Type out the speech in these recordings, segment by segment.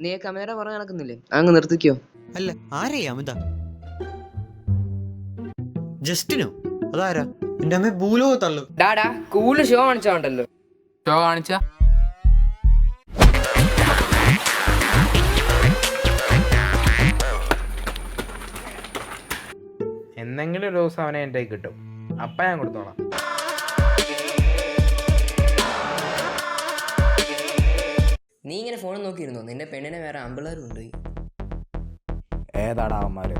നീ ക്യാമറ പറഞ്ഞ് നടക്കുന്നില്ലേ, അങ്ങ് നിർത്തിക്കോ. അല്ല, ആരെയാ അമിത? ജസ്റ്റിനോ? അതാരാ? എന്റെ അമ്മ ഭൂലോ തള്ളു. ഡാഡാ കൂള് ഷോ കാണിച്ചോണ്ടല്ലോ. ഷോ കാണിച്ച എന്തെങ്കിലും ഒരു ദിവസം അവനെ എൻ്റെ കയ്യിൽ കിട്ടും. അപ്പം ഞാൻ കൊടുത്തോളാം. നീ ഇങ്ങനെ ഫോണിൽ നോക്കിയിരുന്നോ? നിന്റെ പെണ്ണിനെ വേറെ ആമ്പിള്ളേരും ഉണ്ട്. ഏതാടാ അവന്മാര്?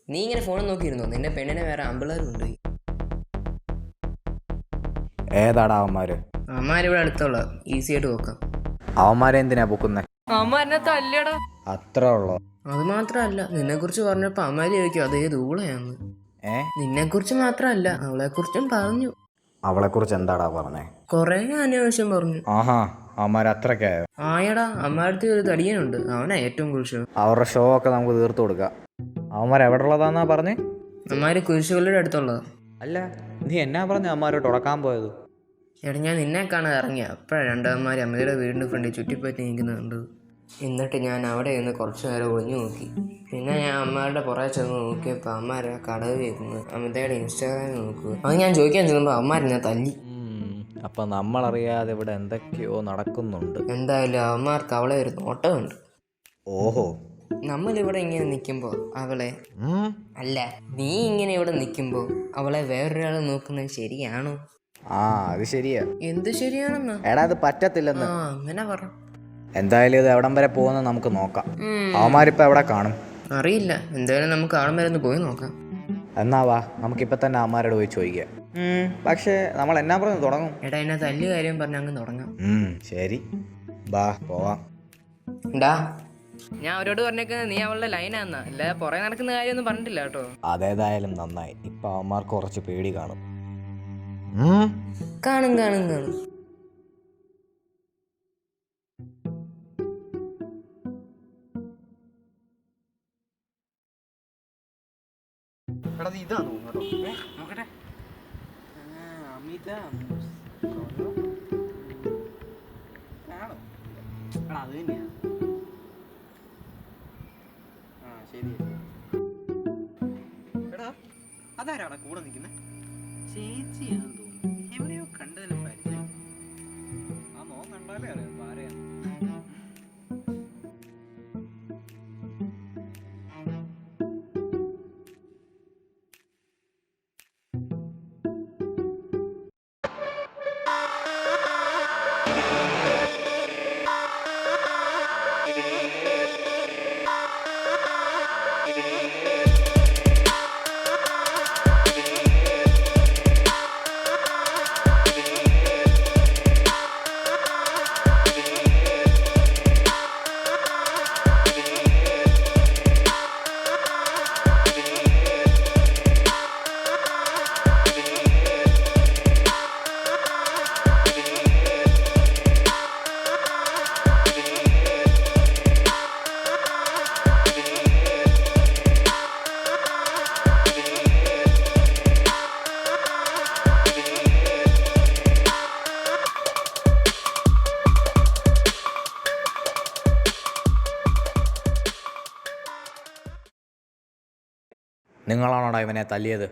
നീ ഇങ്ങനെ ഫോണിൽ നോക്കിയിരുന്നോ? നിന്റെ പെണ്ണിനെ വേറെ ആമ്പിള്ളേരും ഉണ്ട്. ഏതാടാ അവന്മാര്? അമ്മാരിവിടെ അടുത്തുള്ള, ഈസി ആയിട്ട് നോക്കാം. അവന്മാരെ എന്തിനാ പൊക്കുന്നേ? അമ്മ എന്നെ തല്ലിയടാ. അത്ര ഉള്ളോ? അത് മാത്രമല്ല, നിന്നെ കുറിച്ച് പറഞ്ഞപ്പോ അമ്മാരി ചോദിക്കും അതേ ദൂളയാന്ന്. നിന്നെ കുറിച്ച് മാത്രമല്ല, അവളെ കുറിച്ചും പറഞ്ഞു. അവളെ കുറിച്ച് എന്താടാ പറഞ്ഞേ? കൊറേ അനാവശ്യം പറഞ്ഞു. ആഹാ, അവന്മാർ അത്രക്കായോ? ആയടാ, അമ്മാരടുത്ത് ഒരു തടിയനുണ്ട്, അവനാ ഏറ്റവും കുരിശ്. അവരുടെ ഷോ ഒക്കെ നമുക്ക് തീർത്തു കൊടുക്കാം. അവന്മാർ എവിടെ ഉള്ളതാന്നാ പറഞ്ഞേ? അമ്മാര് കുരിശുകളുടെ അടുത്തുള്ളതാ. അല്ല, നീ എന്നാ പറഞ്ഞ അമ്മാരോട്ട് ഉടക്കാൻ പോയത്? എടാ, ഞാൻ നിന്നെ കാണാൻ ഇറങ്ങിയ അപ്പോഴാണ് രണ്ടമ്മമാര് അമ്മയുടെ വീടിൻ്റെ ഫ്രണ്ടിൽ ചുറ്റിപ്പറ്റി നിൽക്കുന്നുണ്ട്. എന്നിട്ട് ഞാൻ അവിടെ നിന്ന് കുറച്ചു നേരം ഒളിഞ്ഞു നോക്കി. പിന്നെ ഞാൻ അമ്മമാരുടെ പുറകെ ചെന്ന് നോക്കിയപ്പോൾ അമ്മമാരെ കടവ് കേൾക്കുന്നത്, അമിതയുടെ ഇൻസ്റ്റാഗ്രാമിൽ നോക്കുക. അത് ഞാൻ ചോദിക്കാൻ ചെന്നപ്പോൾ അമ്മമാരെന്നെ തല്ലി. അപ്പൊ നമ്മളറിയാതെ ഇവിടെ എന്തൊക്കെയോ നടക്കുന്നുണ്ട്. എന്തായാലും അമ്മമാർക്ക് അവളെ ഒരു നോട്ടമുണ്ട്. ഓഹോ, നമ്മളിവിടെ ഇങ്ങനെ നിൽക്കുമ്പോൾ അവളെ അല്ല, നീ ഇങ്ങനെ ഇവിടെ നിൽക്കുമ്പോൾ അവളെ വേറൊരാൾ നോക്കുന്നത് ശരിയാണോ? ആ, അത് ശരിയാ. എന്ത് ശരിയാണെന്നാ? എടാ, അത് പറ്റത്തില്ലെന്ന്. അങ്ങനെ പറ. എന്തായാലും ഇത് എവിടം വരെ പോകുന്ന നമുക്ക് നോക്കാം. അവന്മാരിപ്പോ എവിടെ കാണും അറിയില്ല. എന്തായാലും നമുക്ക് ആളും വരെ ഒന്ന് പോയി നോക്കാം. എന്നാ വാ, നമുക്കിപ്പോ തന്നെ അമ്മമാരോട് പോയി ചോദിക്കാം. പക്ഷേ നമ്മൾ എന്നാ പറഞ്ഞു തുടങ്ങും? എടാ, എന്നെ തല്ല് കാര്യം പറഞ്ഞ് അങ്ങ് തുടങ്ങാം. ശരി, ബാ പോവാം. ഡാ, ഞാൻ അവരോട് പറഞ്ഞേക്കുന്നത് നീ അവളുടെ ലൈനാന്നാ, അല്ല പുറകെ നടക്കുന്ന കാര്യമൊന്നും പറഞ്ഞിട്ടില്ല കേട്ടോ. അതേതായാലും നന്നായി. ഇപ്പൊ അവന്മാർക്ക് കുറച്ച് പേടി കാണും. കാണും കാണും കാണും. അതാരാണ് കൂടെ നിൽക്കുന്നത്? ചേച്ചിയാണെന്ന് തോന്നുന്നു. എവിടെയോ കണ്ടതിലും പരിചയം. ആ മോൻ കണ്ടാലേ അറിയാം ആരെയാണ്. നിങ്ങളാണോടാ ഇവനെ തല്ലിയത്?